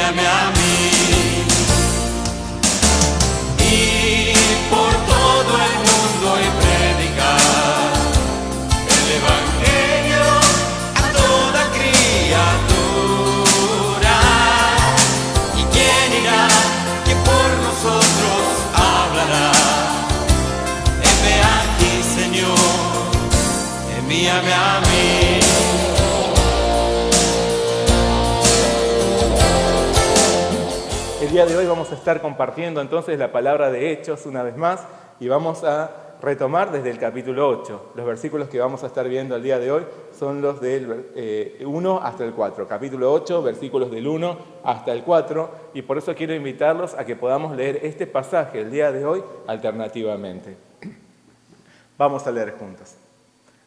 envíame a mí. Y por todo el mundo y predicar el Evangelio a toda criatura. ¿Y quién irá? Que por nosotros hablará. Heme aquí, Señor, envíame a mí. El día de hoy vamos a estar compartiendo entonces la palabra de Hechos una vez más y vamos a retomar desde el capítulo 8. Los versículos que vamos a estar viendo el día de hoy son los del 1 hasta el 4. Capítulo 8, versículos del 1 hasta el 4, y por eso quiero invitarlos a que podamos leer este pasaje el día de hoy alternativamente. Vamos a leer juntos,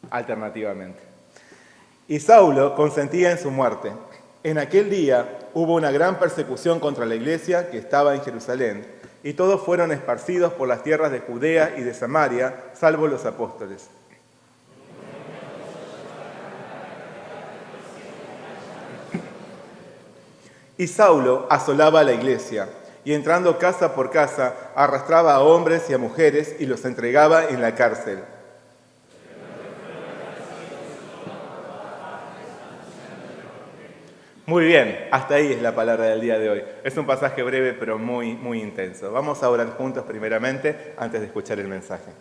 alternativamente. Y Saulo consentía en su muerte. En aquel día hubo una gran persecución contra la iglesia que estaba en Jerusalén, y todos fueron esparcidos por las tierras de Judea y de Samaria, salvo los apóstoles. Y Saulo asolaba a la iglesia, y entrando casa por casa, arrastraba a hombres y a mujeres y los entregaba en la cárcel. Muy bien, hasta ahí es la palabra del día de hoy. Es un pasaje breve pero muy, muy intenso. Vamos a orar juntos primeramente antes de escuchar el mensaje.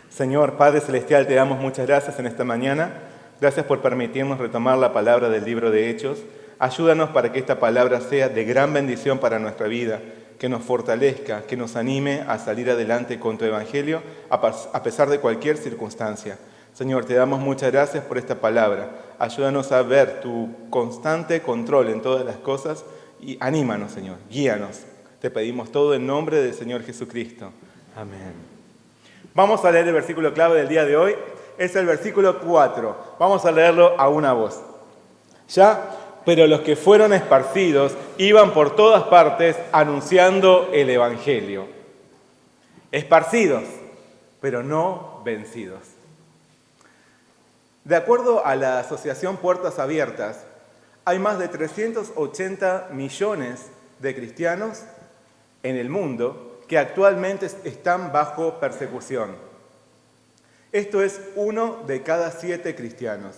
Señor, Padre Celestial, te damos muchas gracias en esta mañana. Gracias por permitirnos retomar la palabra del libro de Hechos. Ayúdanos para que esta palabra sea de gran bendición para nuestra vida, que nos fortalezca, que nos anime a salir adelante con tu evangelio a pesar de cualquier circunstancia. Señor, te damos muchas gracias por esta palabra. Ayúdanos a ver tu constante control en todas las cosas y anímanos, Señor, guíanos. Te pedimos todo en nombre del Señor Jesucristo. Amén. Vamos a leer el versículo clave del día de hoy. Es el versículo 4. Vamos a leerlo a una voz. Pero los que fueron esparcidos iban por todas partes anunciando el Evangelio. Esparcidos, pero no vencidos. De acuerdo a la Asociación Puertas Abiertas, hay más de 380 millones de cristianos en el mundo que actualmente están bajo persecución. Esto es 1 de cada 7 cristianos.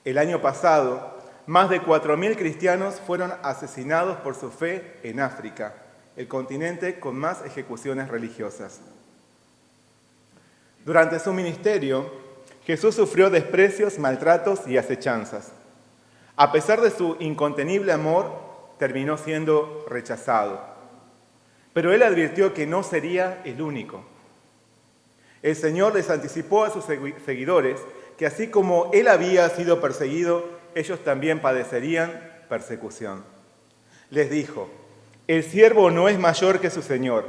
El año pasado, más de 4.000 cristianos fueron asesinados por su fe en África, el continente con más ejecuciones religiosas. Durante su ministerio, Jesús sufrió desprecios, maltratos y acechanzas. A pesar de su incontenible amor, terminó siendo rechazado. Pero él advirtió que no sería el único. El Señor les anticipó a sus seguidores que así como él había sido perseguido, ellos también padecerían persecución. Les dijo: el siervo no es mayor que su Señor.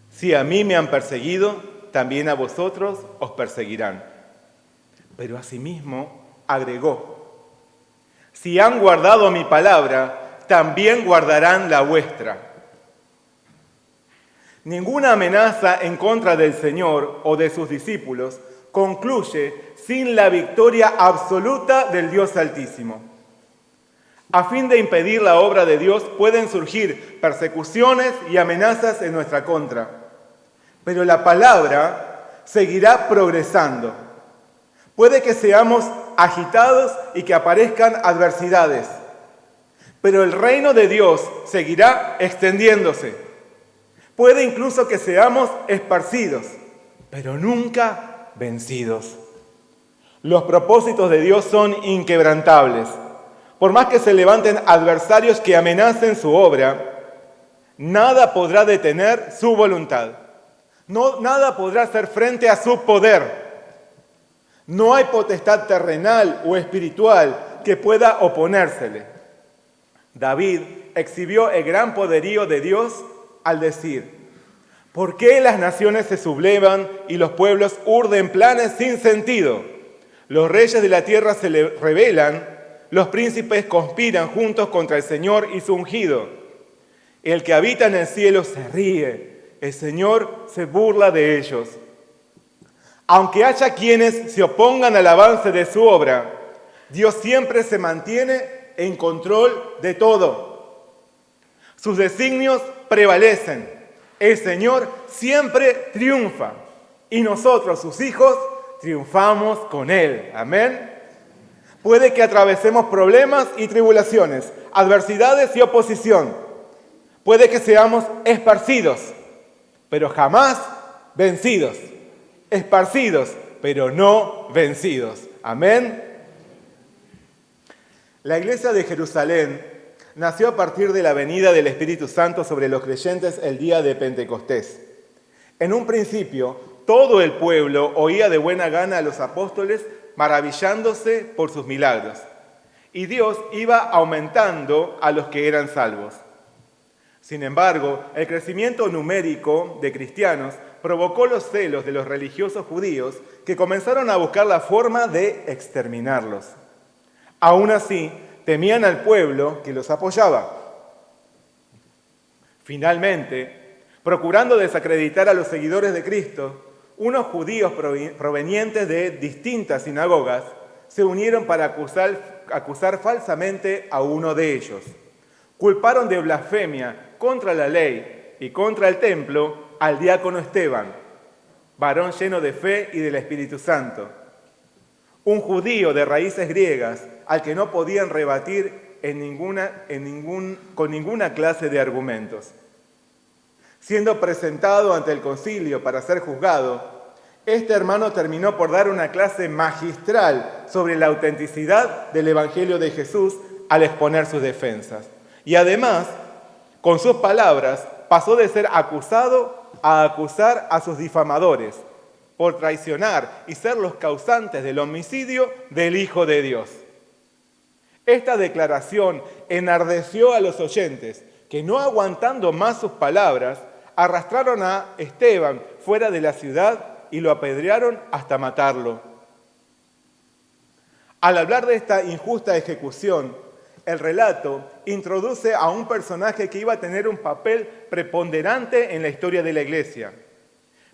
Si a mí me han perseguido, también a vosotros os perseguirán. Pero asimismo agregó: si han guardado mi palabra, también guardarán la vuestra. Ninguna amenaza en contra del Señor o de sus discípulos concluye sin la victoria absoluta del Dios Altísimo. A fin de impedir la obra de Dios pueden surgir persecuciones y amenazas en nuestra contra, pero la palabra seguirá progresando. Puede que seamos agitados y que aparezcan adversidades, pero el reino de Dios seguirá extendiéndose. Puede incluso que seamos esparcidos, pero nunca vencidos. Los propósitos de Dios son inquebrantables. Por más que se levanten adversarios que amenacen su obra, nada podrá detener su voluntad. Nada podrá hacer frente a su poder. No hay potestad terrenal o espiritual que pueda oponérsele. David exhibió el gran poderío de Dios al decir: ¿por qué las naciones se sublevan y los pueblos urden planes sin sentido? Los reyes de la tierra se le rebelan, los príncipes conspiran juntos contra el Señor y su ungido. El que habita en el cielo se ríe, el Señor se burla de ellos. Aunque haya quienes se opongan al avance de su obra, Dios siempre se mantiene en control de todo. Sus designios prevalecen. El Señor siempre triunfa y nosotros, sus hijos, triunfamos con Él. Amén. Puede que atravesemos problemas y tribulaciones, adversidades y oposición. Puede que seamos esparcidos, pero jamás vencidos. Esparcidos, pero no vencidos. Amén. La iglesia de Jerusalén nació a partir de la venida del Espíritu Santo sobre los creyentes el día de Pentecostés. En un principio, todo el pueblo oía de buena gana a los apóstoles, maravillándose por sus milagros. Y Dios iba aumentando a los que eran salvos. Sin embargo, el crecimiento numérico de cristianos provocó los celos de los religiosos judíos que comenzaron a buscar la forma de exterminarlos. Aún así, temían al pueblo que los apoyaba. Finalmente, procurando desacreditar a los seguidores de Cristo, unos judíos provenientes de distintas sinagogas se unieron para acusar falsamente a uno de ellos. Culparon de blasfemia contra la ley y contra el templo al diácono Esteban, varón lleno de fe y del Espíritu Santo, un judío de raíces griegas al que no podían rebatir con ninguna clase de argumentos. Siendo presentado ante el concilio para ser juzgado, este hermano terminó por dar una clase magistral sobre la autenticidad del Evangelio de Jesús al exponer sus defensas. Y además, con sus palabras, pasó de ser acusado a acusar a sus difamadores por traicionar y ser los causantes del homicidio del Hijo de Dios. Esta declaración enardeció a los oyentes, que no aguantando más sus palabras, arrastraron a Esteban fuera de la ciudad y lo apedrearon hasta matarlo. Al hablar de esta injusta ejecución, el relato introduce a un personaje que iba a tener un papel preponderante en la historia de la iglesia.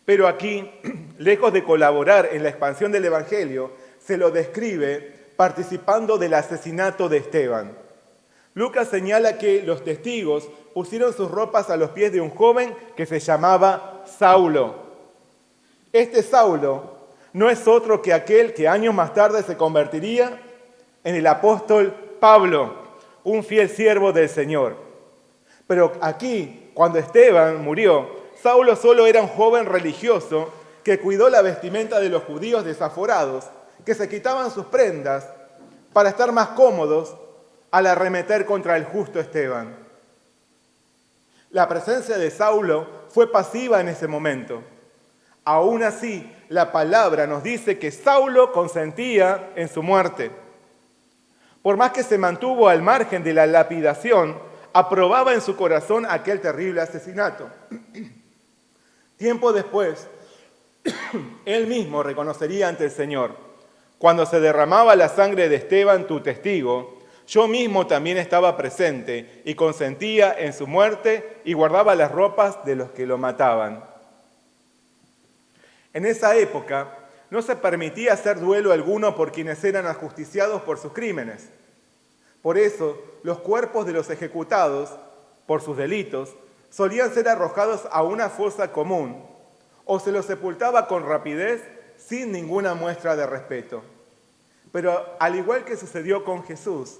Pero aquí, lejos de colaborar en la expansión del Evangelio, se lo describe participando del asesinato de Esteban. Lucas señala que los testigos pusieron sus ropas a los pies de un joven que se llamaba Saulo. Este Saulo no es otro que aquel que años más tarde se convertiría en el apóstol Pablo, un fiel siervo del Señor. Pero aquí, cuando Esteban murió, Saulo solo era un joven religioso que cuidó la vestimenta de los judíos desaforados, que se quitaban sus prendas para estar más cómodos al arremeter contra el justo Esteban. La presencia de Saulo fue pasiva en ese momento. Aún así, la palabra nos dice que Saulo consentía en su muerte. Por más que se mantuvo al margen de la lapidación, aprobaba en su corazón aquel terrible asesinato. Tiempo después, él mismo reconocería ante el Señor: cuando se derramaba la sangre de Esteban, tu testigo, yo mismo también estaba presente y consentía en su muerte y guardaba las ropas de los que lo mataban. En esa época no se permitía hacer duelo alguno por quienes eran ajusticiados por sus crímenes. Por eso, los cuerpos de los ejecutados por sus delitos solían ser arrojados a una fosa común o se los sepultaba con rapidez sin ninguna muestra de respeto. Pero al igual que sucedió con Jesús,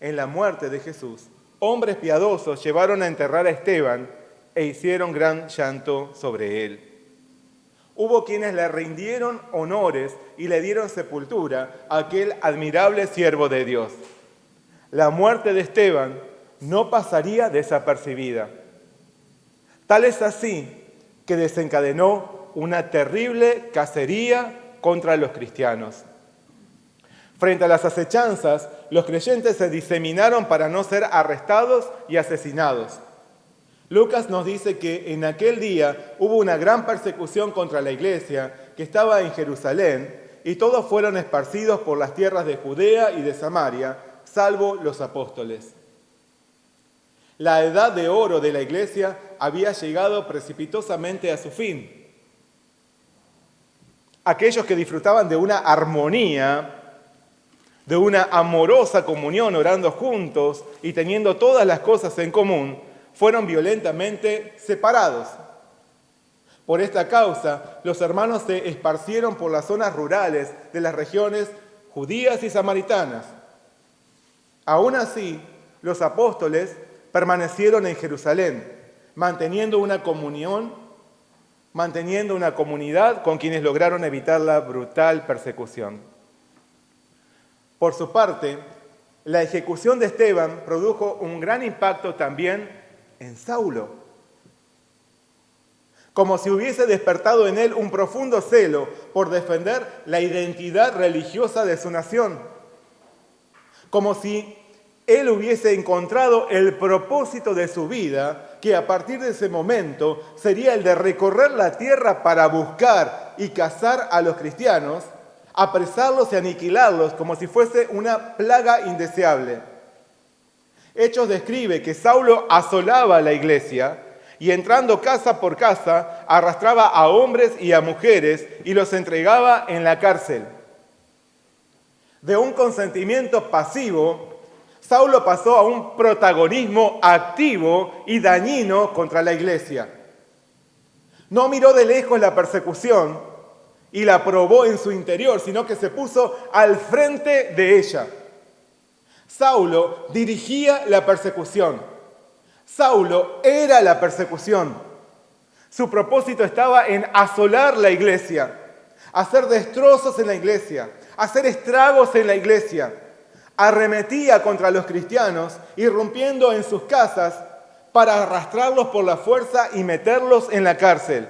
en la muerte de Jesús, hombres piadosos llevaron a enterrar a Esteban e hicieron gran llanto sobre él. Hubo quienes le rindieron honores y le dieron sepultura a aquel admirable siervo de Dios. La muerte de Esteban no pasaría desapercibida. Tal es así que desencadenó una terrible cacería contra los cristianos. Frente a las acechanzas, los creyentes se diseminaron para no ser arrestados y asesinados. Lucas nos dice que en aquel día hubo una gran persecución contra la iglesia que estaba en Jerusalén y todos fueron esparcidos por las tierras de Judea y de Samaria, salvo los apóstoles. La edad de oro de la iglesia había llegado precipitosamente a su fin. Aquellos que disfrutaban de una armonía de una amorosa comunión orando juntos y teniendo todas las cosas en común, fueron violentamente separados. Por esta causa, los hermanos se esparcieron por las zonas rurales de las regiones judías y samaritanas. Aún así, los apóstoles permanecieron en Jerusalén, manteniendo una comunidad con quienes lograron evitar la brutal persecución. Por su parte, la ejecución de Esteban produjo un gran impacto también en Saulo, como si hubiese despertado en él un profundo celo por defender la identidad religiosa de su nación, como si él hubiese encontrado el propósito de su vida, que a partir de ese momento sería el de recorrer la tierra para buscar y cazar a los cristianos, apresarlos y aniquilarlos como si fuese una plaga indeseable. Hechos describe que Saulo asolaba la iglesia y entrando casa por casa arrastraba a hombres y a mujeres y los entregaba en la cárcel. De un consentimiento pasivo, Saulo pasó a un protagonismo activo y dañino contra la iglesia. No miró de lejos la persecución y la probó en su interior, sino que se puso al frente de ella. Saulo dirigía la persecución. Saulo era la persecución. Su propósito estaba en asolar la iglesia, hacer destrozos en la iglesia, hacer estragos en la iglesia. Arremetía contra los cristianos, irrumpiendo en sus casas para arrastrarlos por la fuerza y meterlos en la cárcel.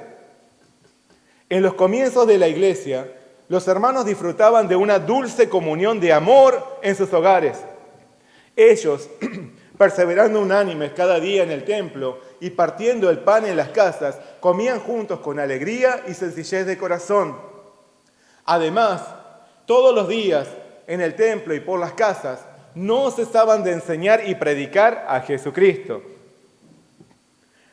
En los comienzos de la iglesia, los hermanos disfrutaban de una dulce comunión de amor en sus hogares. Ellos, perseverando unánimes cada día en el templo y partiendo el pan en las casas, comían juntos con alegría y sencillez de corazón. Además, todos los días, en el templo y por las casas, no cesaban de enseñar y predicar a Jesucristo.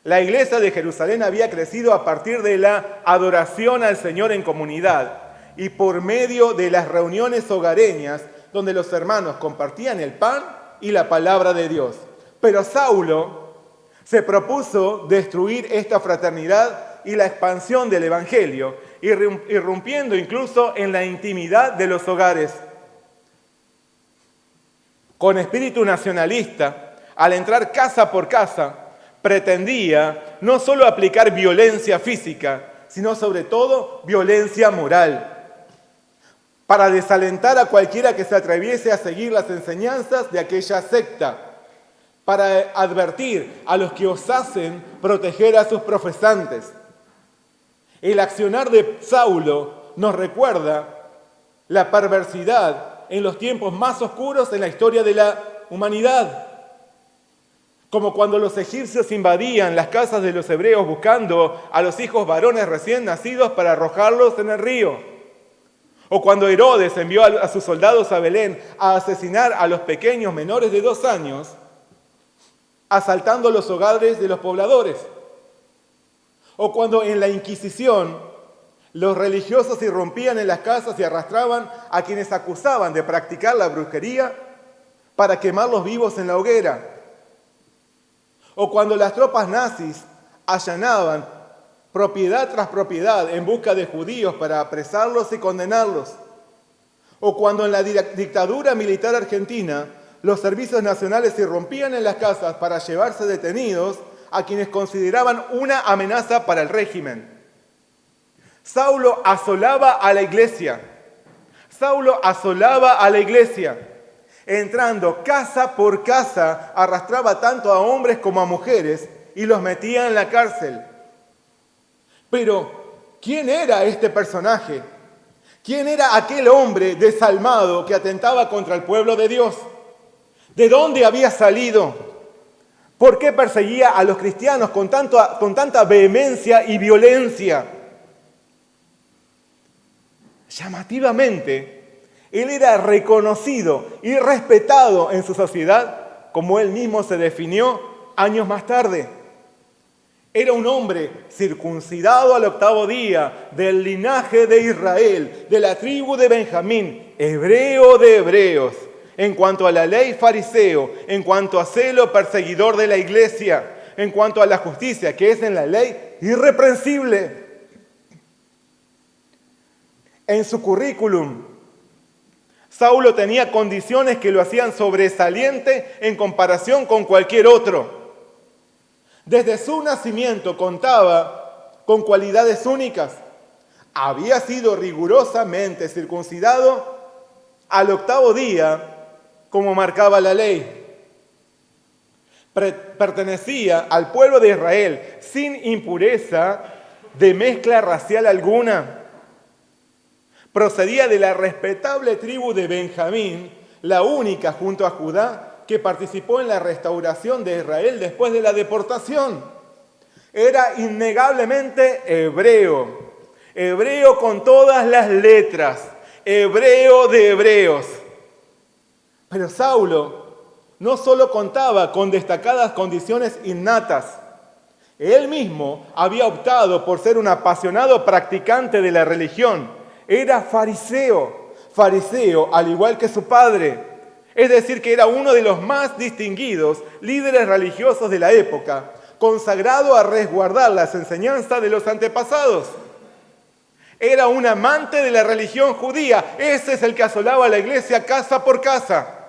La iglesia de Jerusalén había crecido a partir de la adoración al Señor en comunidad y por medio de las reuniones hogareñas donde los hermanos compartían el pan y la palabra de Dios. Pero Saulo se propuso destruir esta fraternidad y la expansión del evangelio, irrumpiendo incluso en la intimidad de los hogares. Con espíritu nacionalista, al entrar casa por casa, pretendía no solo aplicar violencia física, sino sobre todo violencia moral, para desalentar a cualquiera que se atreviese a seguir las enseñanzas de aquella secta, para advertir a los que osasen proteger a sus profesantes. El accionar de Saulo nos recuerda la perversidad en los tiempos más oscuros en la historia de la humanidad. Como cuando los egipcios invadían las casas de los hebreos buscando a los hijos varones recién nacidos para arrojarlos en el río. O cuando Herodes envió a sus soldados a Belén a asesinar a los pequeños menores de 2 años, asaltando los hogares de los pobladores. O cuando en la Inquisición los religiosos irrumpían en las casas y arrastraban a quienes acusaban de practicar la brujería para quemarlos vivos en la hoguera. O cuando las tropas nazis allanaban propiedad tras propiedad en busca de judíos para apresarlos y condenarlos. O cuando en la dictadura militar argentina los servicios nacionales irrumpían en las casas para llevarse detenidos a quienes consideraban una amenaza para el régimen. Saulo asolaba a la iglesia. Saulo asolaba a la iglesia. Entrando casa por casa, arrastraba tanto a hombres como a mujeres y los metía en la cárcel. Pero, ¿quién era este personaje? ¿Quién era aquel hombre desalmado que atentaba contra el pueblo de Dios? ¿De dónde había salido? ¿Por qué perseguía a los cristianos con tanta vehemencia y violencia? Llamativamente, él era reconocido y respetado en su sociedad, como él mismo se definió años más tarde. Era un hombre circuncidado al 8º día, del linaje de Israel, de la tribu de Benjamín, hebreo de hebreos. En cuanto a la ley, fariseo. En cuanto a celo, perseguidor de la iglesia. En cuanto a la justicia, que es en la ley, irreprensible. En su currículum, Saulo tenía condiciones que lo hacían sobresaliente en comparación con cualquier otro. Desde su nacimiento contaba con cualidades únicas. Había sido rigurosamente circuncidado al 8º día, como marcaba la ley. Pertenecía al pueblo de Israel sin impureza de mezcla racial alguna. Procedía de la respetable tribu de Benjamín, la única junto a Judá que participó en la restauración de Israel después de la deportación. Era innegablemente hebreo, hebreo con todas las letras, hebreo de hebreos. Pero Saulo no solo contaba con destacadas condiciones innatas, él mismo había optado por ser un apasionado practicante de la religión. Era fariseo al igual que su padre. Es decir, que era uno de los más distinguidos líderes religiosos de la época, consagrado a resguardar las enseñanzas de los antepasados. Era un amante de la religión judía. Ese es el que asolaba la iglesia casa por casa.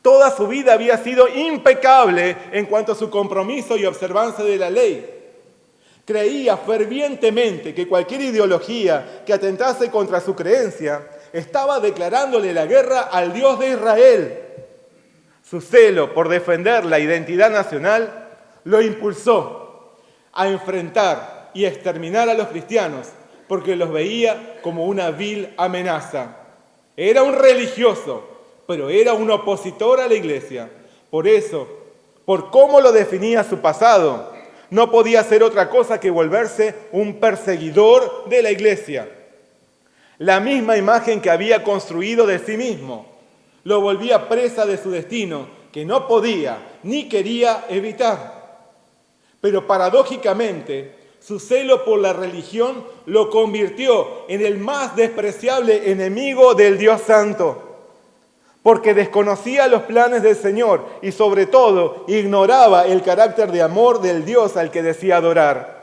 Toda su vida había sido impecable en cuanto a su compromiso y observancia de la ley. Creía fervientemente que cualquier ideología que atentase contra su creencia estaba declarándole la guerra al Dios de Israel. Su celo por defender la identidad nacional lo impulsó a enfrentar y exterminar a los cristianos porque los veía como una vil amenaza. Era un religioso, pero era un opositor a la iglesia. Por eso, por cómo lo definía su pasado, no podía ser otra cosa que volverse un perseguidor de la iglesia. La misma imagen que había construido de sí mismo lo volvía presa de su destino, que no podía ni quería evitar. Pero paradójicamente, su celo por la religión lo convirtió en el más despreciable enemigo del Dios Santo, porque desconocía los planes del Señor y sobre todo ignoraba el carácter de amor del Dios al que decía adorar.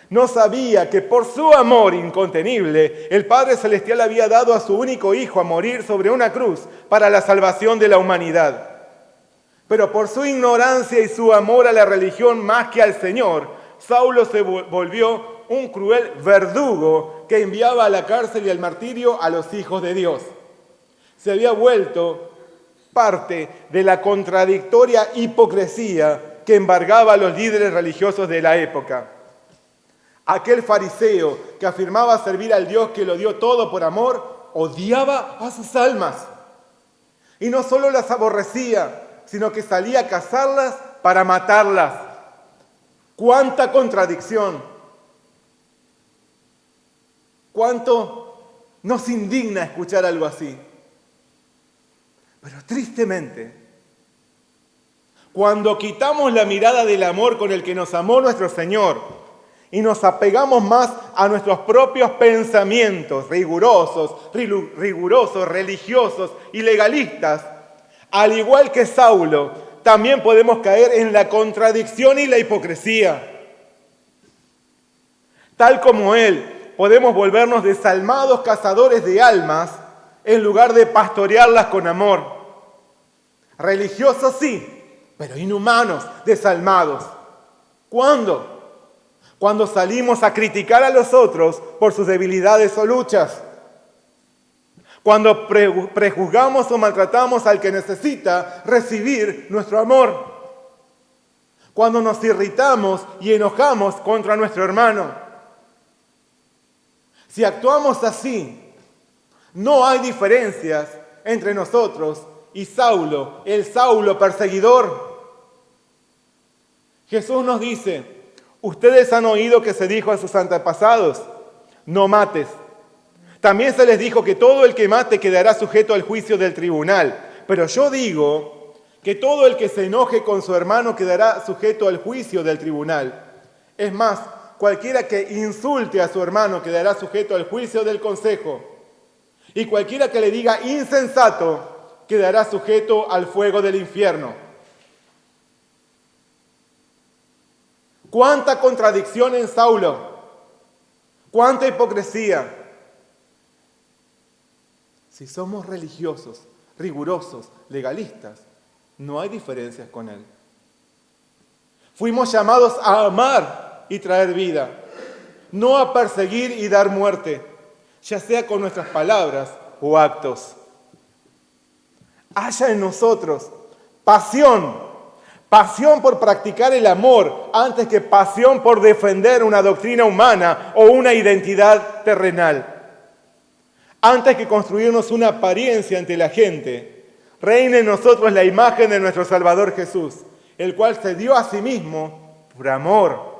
No sabía que por su amor incontenible, el Padre Celestial había dado a su único Hijo a morir sobre una cruz para la salvación de la humanidad. Pero por su ignorancia y su amor a la religión más que al Señor, Saulo se volvió un cruel verdugo que enviaba a la cárcel y al martirio a los hijos de Dios. Se había vuelto parte de la contradictoria hipocresía que embargaba a los líderes religiosos de la época. Aquel fariseo que afirmaba servir al Dios que lo dio todo por amor, odiaba a sus almas. Y no solo las aborrecía, sino que salía a cazarlas para matarlas. ¡Cuánta contradicción! ¿Cuánto nos indigna escuchar algo así? Pero tristemente, cuando quitamos la mirada del amor con el que nos amó nuestro Señor y nos apegamos más a nuestros propios pensamientos rigurosos, religiosos y legalistas, al igual que Saulo, también podemos caer en la contradicción y la hipocresía. Tal como él, podemos volvernos desalmados cazadores de almas en lugar de pastorearlas con amor. Religiosos sí, pero inhumanos, desalmados. ¿Cuándo? Cuando salimos a criticar a los otros por sus debilidades o luchas. Cuando prejuzgamos o maltratamos al que necesita recibir nuestro amor. Cuando nos irritamos y enojamos contra nuestro hermano. Si actuamos así, no hay diferencias entre nosotros y Saulo, el Saulo perseguidor. Jesús nos dice: ustedes han oído que se dijo a sus antepasados, no mates. También se les dijo que todo el que mate quedará sujeto al juicio del tribunal. Pero yo digo que todo el que se enoje con su hermano quedará sujeto al juicio del tribunal. Es más, cualquiera que insulte a su hermano quedará sujeto al juicio del consejo. Y cualquiera que le diga insensato quedará sujeto al fuego del infierno. ¡Cuánta contradicción en Saulo! ¡Cuánta hipocresía! Si somos religiosos, rigurosos, legalistas, no hay diferencias con él. Fuimos llamados a amar y traer vida, no a perseguir y dar muerte, ya sea con nuestras palabras o actos. Haya en nosotros pasión por practicar el amor antes que pasión por defender una doctrina humana o una identidad terrenal. Antes que construirnos una apariencia ante la gente, reine en nosotros la imagen de nuestro Salvador Jesús, el cual se dio a sí mismo por amor.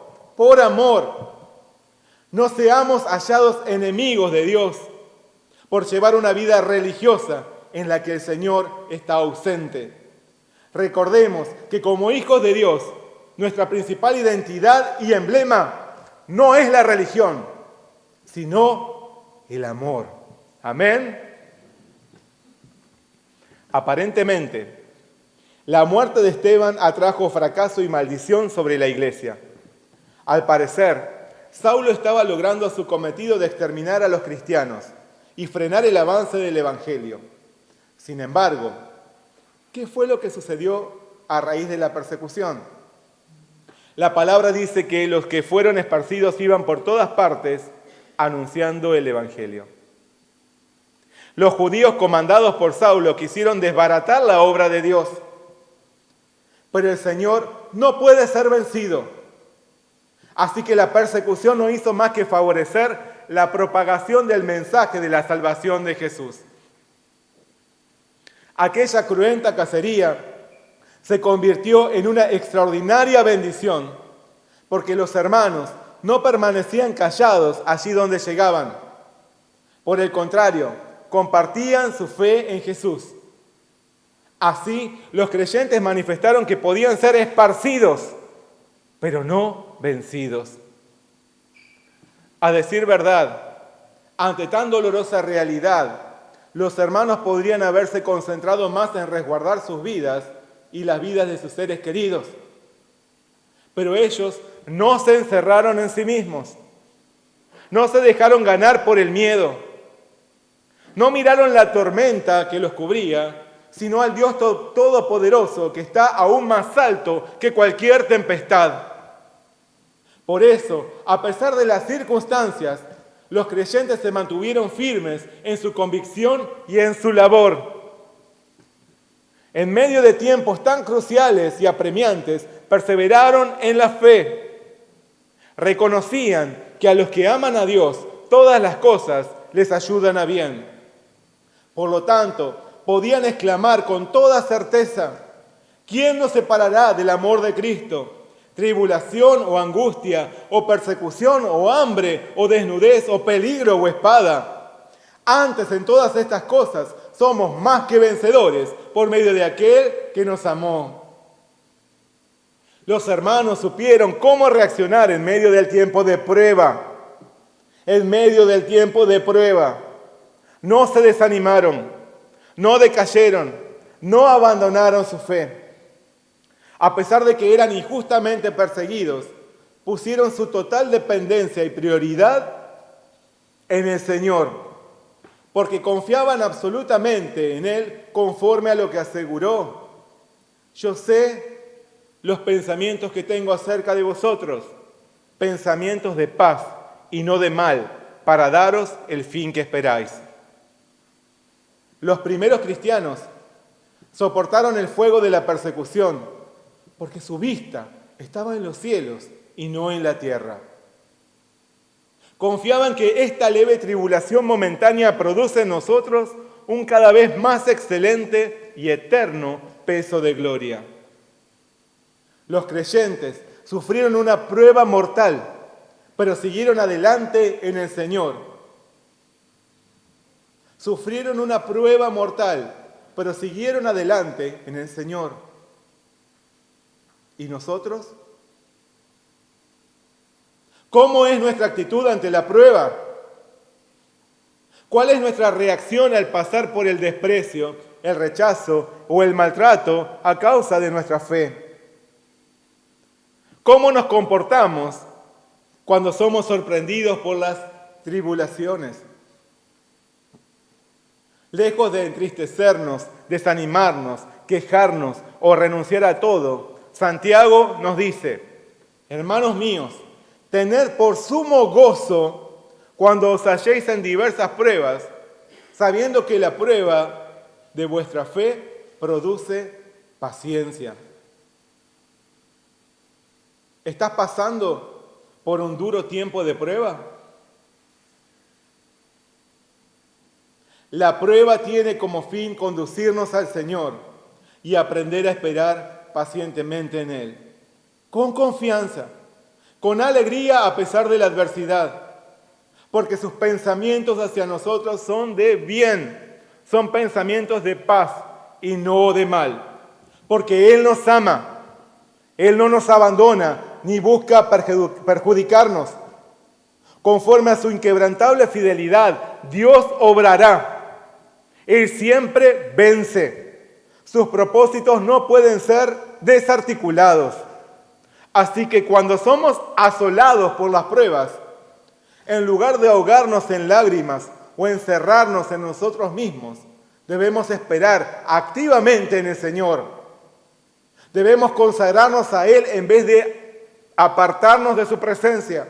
No seamos hallados enemigos de Dios por llevar una vida religiosa en la que el Señor está ausente. Recordemos que como hijos de Dios, nuestra principal identidad y emblema no es la religión, sino el amor. Amén. Aparentemente, la muerte de Esteban atrajo fracaso y maldición sobre la iglesia. Al parecer, Saulo estaba logrando su cometido de exterminar a los cristianos y frenar el avance del evangelio. Sin embargo, ¿qué fue lo que sucedió a raíz de la persecución? La palabra dice que los que fueron esparcidos iban por todas partes anunciando el evangelio. Los judíos comandados por Saulo quisieron desbaratar la obra de Dios, pero el Señor no puede ser vencido. Así que la persecución no hizo más que favorecer la propagación del mensaje de la salvación de Jesús. Aquella cruenta cacería se convirtió en una extraordinaria bendición, porque los hermanos no permanecían callados allí donde llegaban. Por el contrario, compartían su fe en Jesús. Así, los creyentes manifestaron que podían ser esparcidos, pero no vencidos. A decir verdad, ante tan dolorosa realidad, los hermanos podrían haberse concentrado más en resguardar sus vidas y las vidas de sus seres queridos. Pero ellos no se encerraron en sí mismos. No se dejaron ganar por el miedo. No miraron la tormenta que los cubría, sino al Dios Todopoderoso que está aún más alto que cualquier tempestad. Por eso, a pesar de las circunstancias, los creyentes se mantuvieron firmes en su convicción y en su labor. En medio de tiempos tan cruciales y apremiantes, perseveraron en la fe. Reconocían que a los que aman a Dios, todas las cosas les ayudan a bien. Por lo tanto, podían exclamar con toda certeza: ¿quién nos separará del amor de Cristo? Tribulación o angustia, o persecución, o hambre, o desnudez, o peligro, o espada. Antes, en todas estas cosas, somos más que vencedores por medio de aquel que nos amó. Los hermanos supieron cómo reaccionar en medio del tiempo de prueba. En medio del tiempo de prueba. No se desanimaron, no decayeron, no abandonaron su fe. A pesar de que eran injustamente perseguidos, pusieron su total dependencia y prioridad en el Señor, porque confiaban absolutamente en Él conforme a lo que aseguró. Yo sé los pensamientos que tengo acerca de vosotros, pensamientos de paz y no de mal, para daros el fin que esperáis. Los primeros cristianos soportaron el fuego de la persecución, porque su vista estaba en los cielos y no en la tierra. Confiaban que esta leve tribulación momentánea produce en nosotros un cada vez más excelente y eterno peso de gloria. Los creyentes sufrieron una prueba mortal, pero siguieron adelante en el Señor. Sufrieron una prueba mortal, pero siguieron adelante en el Señor. ¿Y nosotros? ¿Cómo es nuestra actitud ante la prueba? ¿Cuál es nuestra reacción al pasar por el desprecio, el rechazo o el maltrato a causa de nuestra fe? ¿Cómo nos comportamos cuando somos sorprendidos por las tribulaciones? Lejos de entristecernos, desanimarnos, quejarnos o renunciar a todo, Santiago nos dice: hermanos míos, tened por sumo gozo cuando os halléis en diversas pruebas, sabiendo que la prueba de vuestra fe produce paciencia. ¿Estás pasando por un duro tiempo de prueba? La prueba tiene como fin conducirnos al Señor y aprender a esperar pacientemente en Él, con confianza, con alegría a pesar de la adversidad, porque sus pensamientos hacia nosotros son de bien, son pensamientos de paz y no de mal, porque Él nos ama, Él no nos abandona ni busca perjudicarnos. Conforme a su inquebrantable fidelidad, Dios obrará. Él siempre vence. Sus propósitos no pueden ser desarticulados. Así que cuando somos asolados por las pruebas, en lugar de ahogarnos en lágrimas o encerrarnos en nosotros mismos, debemos esperar activamente en el Señor. Debemos consagrarnos a Él en vez de apartarnos de su presencia,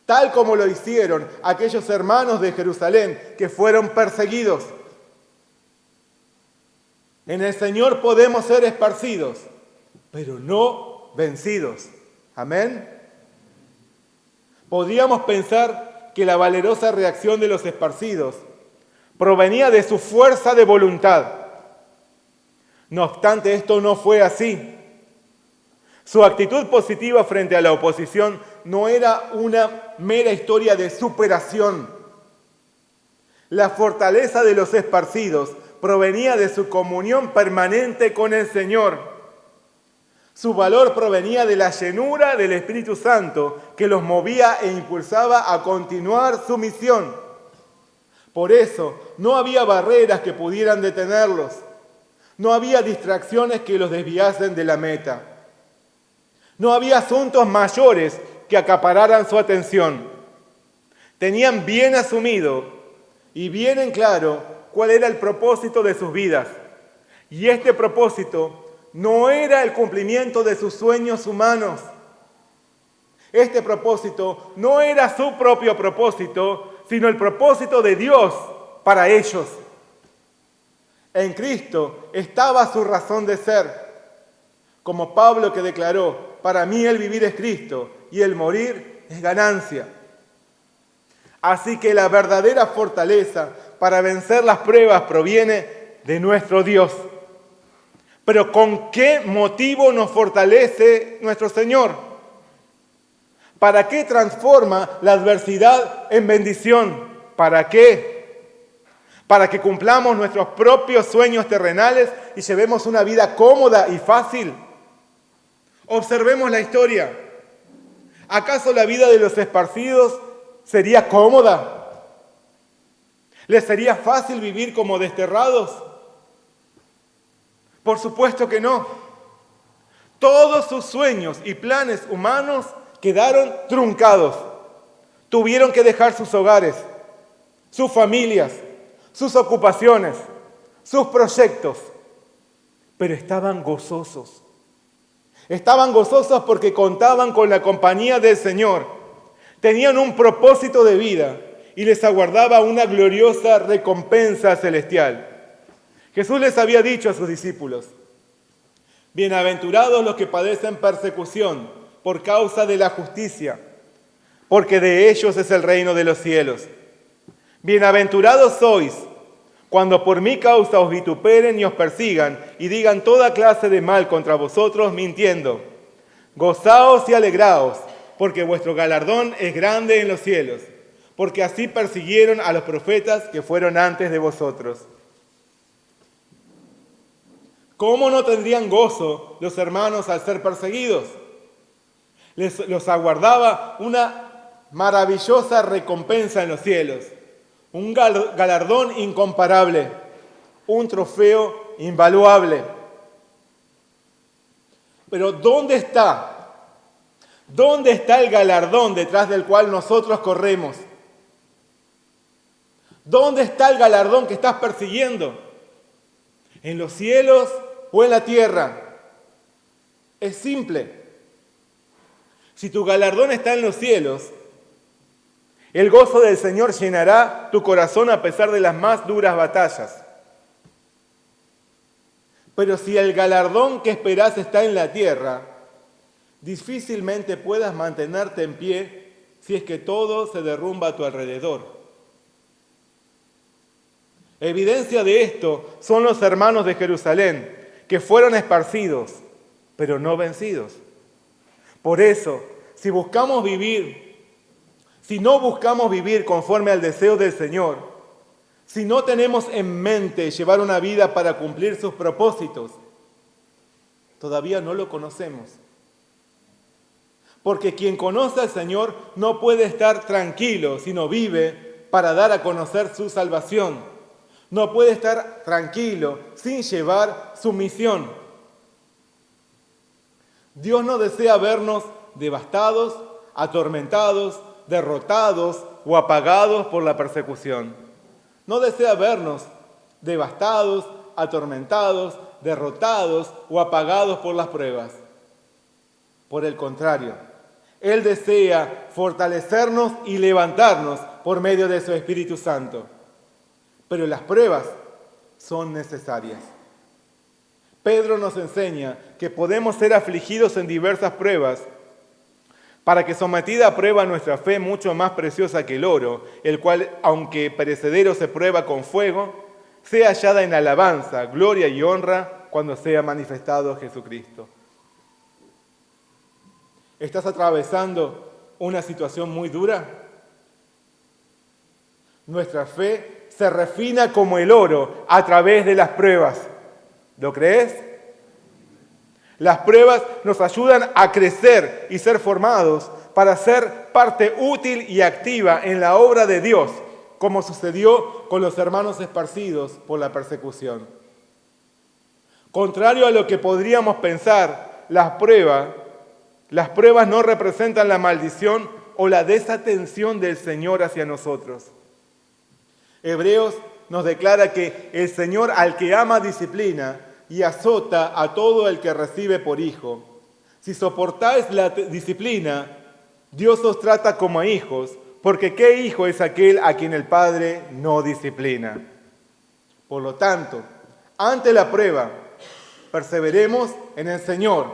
tal como lo hicieron aquellos hermanos de Jerusalén que fueron perseguidos. En el Señor podemos ser esparcidos, pero no vencidos. Amén. Podríamos pensar que la valerosa reacción de los esparcidos provenía de su fuerza de voluntad. No obstante, esto no fue así. Su actitud positiva frente a la oposición no era una mera historia de superación. La fortaleza de los esparcidos provenía de su comunión permanente con el Señor. Su valor provenía de la llenura del Espíritu Santo que los movía e impulsaba a continuar su misión. Por eso, no había barreras que pudieran detenerlos. No había distracciones que los desviasen de la meta. No había asuntos mayores que acapararan su atención. Tenían bien asumido y bien en claro cuál era el propósito de sus vidas. Y este propósito no era el cumplimiento de sus sueños humanos. Este propósito no era su propio propósito, sino el propósito de Dios para ellos. En Cristo estaba su razón de ser, como Pablo que declaró: para mí el vivir es Cristo y el morir es ganancia. Así que la verdadera fortaleza para vencer las pruebas proviene de nuestro Dios. Pero ¿con qué motivo nos fortalece nuestro Señor? ¿Para qué transforma la adversidad en bendición? ¿Para qué? ¿Para que cumplamos nuestros propios sueños terrenales y llevemos una vida cómoda y fácil? Observemos la historia. ¿Acaso la vida de los esparcidos sería cómoda? ¿Les sería fácil vivir como desterrados? Por supuesto que no. Todos sus sueños y planes humanos quedaron truncados. Tuvieron que dejar sus hogares, sus familias, sus ocupaciones, sus proyectos. Pero estaban gozosos. Estaban gozosos porque contaban con la compañía del Señor. Tenían un propósito de vida y les aguardaba una gloriosa recompensa celestial. Jesús les había dicho a sus discípulos: bienaventurados los que padecen persecución por causa de la justicia, porque de ellos es el reino de los cielos. Bienaventurados sois cuando por mi causa os vituperen y os persigan y digan toda clase de mal contra vosotros mintiendo. Gozaos y alegraos, porque vuestro galardón es grande en los cielos, porque así persiguieron a los profetas que fueron antes de vosotros. ¿Cómo no tendrían gozo los hermanos al ser perseguidos? Los aguardaba una maravillosa recompensa en los cielos, un galardón incomparable, un trofeo invaluable. Pero ¿dónde está? ¿Dónde está el galardón detrás del cual nosotros corremos? ¿Dónde está el galardón que estás persiguiendo? ¿En los cielos o en la tierra? Es simple. Si tu galardón está en los cielos, el gozo del Señor llenará tu corazón a pesar de las más duras batallas. Pero si el galardón que esperás está en la tierra, difícilmente puedas mantenerte en pie si es que todo se derrumba a tu alrededor. Evidencia de esto son los hermanos de Jerusalén, que fueron esparcidos, pero no vencidos. Por eso, si no buscamos vivir conforme al deseo del Señor, si no tenemos en mente llevar una vida para cumplir sus propósitos, todavía no lo conocemos. Porque quien conoce al Señor no puede estar tranquilo, sino vive para dar a conocer su salvación. No puede estar tranquilo sin llevar su misión. Dios no desea vernos devastados, atormentados, derrotados o apagados por la persecución. No desea vernos devastados, atormentados, derrotados o apagados por las pruebas. Por el contrario, Él desea fortalecernos y levantarnos por medio de su Espíritu Santo. Pero las pruebas son necesarias. Pedro nos enseña que podemos ser afligidos en diversas pruebas para que sometida a prueba nuestra fe mucho más preciosa que el oro, el cual, aunque perecedero se prueba con fuego, sea hallada en alabanza, gloria y honra cuando sea manifestado Jesucristo. ¿Estás atravesando una situación muy dura? Nuestra fe se refina como el oro a través de las pruebas. ¿Lo crees? Las pruebas nos ayudan a crecer y ser formados para ser parte útil y activa en la obra de Dios, como sucedió con los hermanos esparcidos por la persecución. Contrario a lo que podríamos pensar, las pruebas no representan la maldición o la desatención del Señor hacia nosotros. Hebreos nos declara que el Señor al que ama disciplina y azota a todo el que recibe por hijo. Si soportáis la disciplina, Dios os trata como a hijos, porque ¿qué hijo es aquel a quien el Padre no disciplina? Por lo tanto, ante la prueba, perseveremos en el Señor.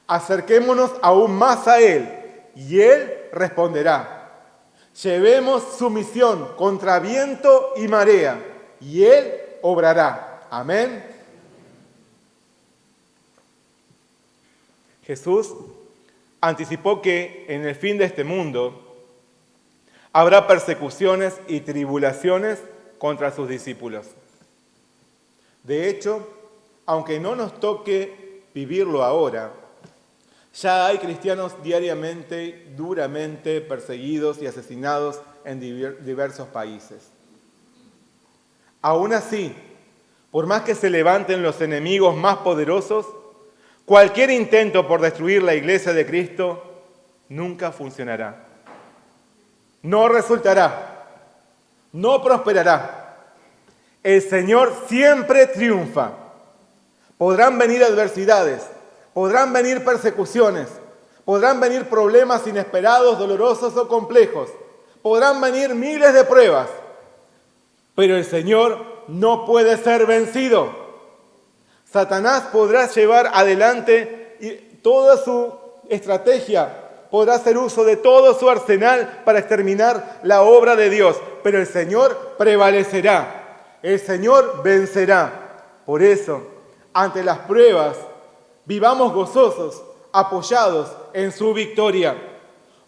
Acerquémonos aún más a Él, y Él responderá. Llevemos su misión contra viento y marea, y Él obrará. Amén. Jesús anticipó que en el fin de este mundo habrá persecuciones y tribulaciones contra sus discípulos. De hecho, aunque no nos toque vivirlo ahora, ya hay cristianos diariamente, duramente perseguidos y asesinados en diversos países. Aún así, por más que se levanten los enemigos más poderosos, cualquier intento por destruir la iglesia de Cristo nunca funcionará. No resultará, no prosperará. El Señor siempre triunfa. Podrán venir adversidades, podrán venir persecuciones, podrán venir problemas inesperados, dolorosos o complejos, podrán venir miles de pruebas, pero el Señor no puede ser vencido. Satanás podrá llevar adelante toda su estrategia, podrá hacer uso de todo su arsenal para exterminar la obra de Dios, pero el Señor prevalecerá, el Señor vencerá. Por eso, ante las pruebas, vivamos gozosos, apoyados en su victoria,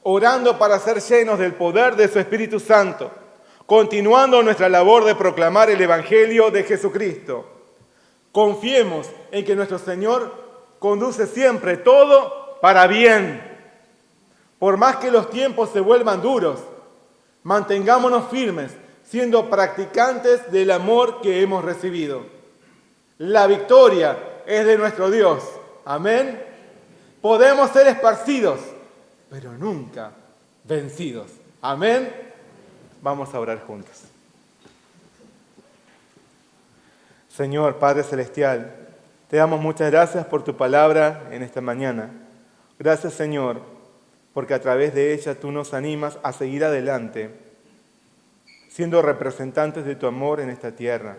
orando para ser llenos del poder de su Espíritu Santo, continuando nuestra labor de proclamar el Evangelio de Jesucristo. Confiemos en que nuestro Señor conduce siempre todo para bien. Por más que los tiempos se vuelvan duros, mantengámonos firmes, siendo practicantes del amor que hemos recibido. La victoria es de nuestro Dios. Amén. Podemos ser esparcidos, pero nunca vencidos. Amén. Vamos a orar juntos. Señor Padre Celestial, te damos muchas gracias por tu palabra en esta mañana. Gracias, Señor, porque a través de ella tú nos animas a seguir adelante, siendo representantes de tu amor en esta tierra.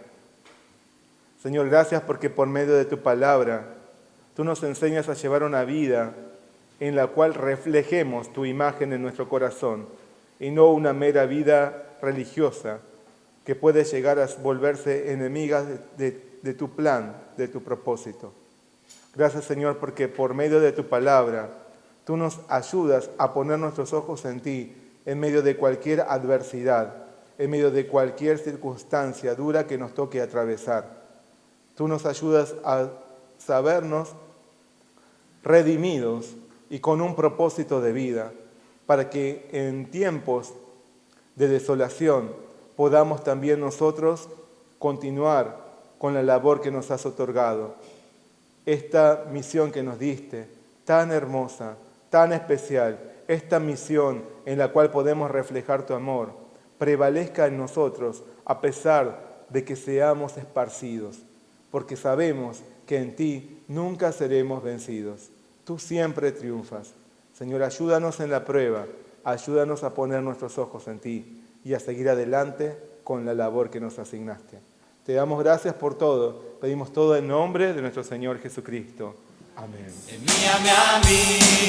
Señor, gracias porque por medio de tu palabra tú nos enseñas a llevar una vida en la cual reflejemos tu imagen en nuestro corazón y no una mera vida religiosa que puede llegar a volverse enemiga de tu plan, de tu propósito. Gracias, Señor, porque por medio de tu palabra tú nos ayudas a poner nuestros ojos en ti en medio de cualquier adversidad, en medio de cualquier circunstancia dura que nos toque atravesar. Tú nos ayudas a sabernos redimidos y con un propósito de vida, para que en tiempos de desolación podamos también nosotros continuar con la labor que nos has otorgado. Esta misión que nos diste, tan hermosa, tan especial, esta misión en la cual podemos reflejar tu amor, prevalezca en nosotros a pesar de que seamos esparcidos, porque sabemos que en ti nunca seremos vencidos. Tú siempre triunfas. Señor, ayúdanos en la prueba, ayúdanos a poner nuestros ojos en ti y a seguir adelante con la labor que nos asignaste. Te damos gracias por todo. Pedimos todo en nombre de nuestro Señor Jesucristo. Amén. Envíame a mí.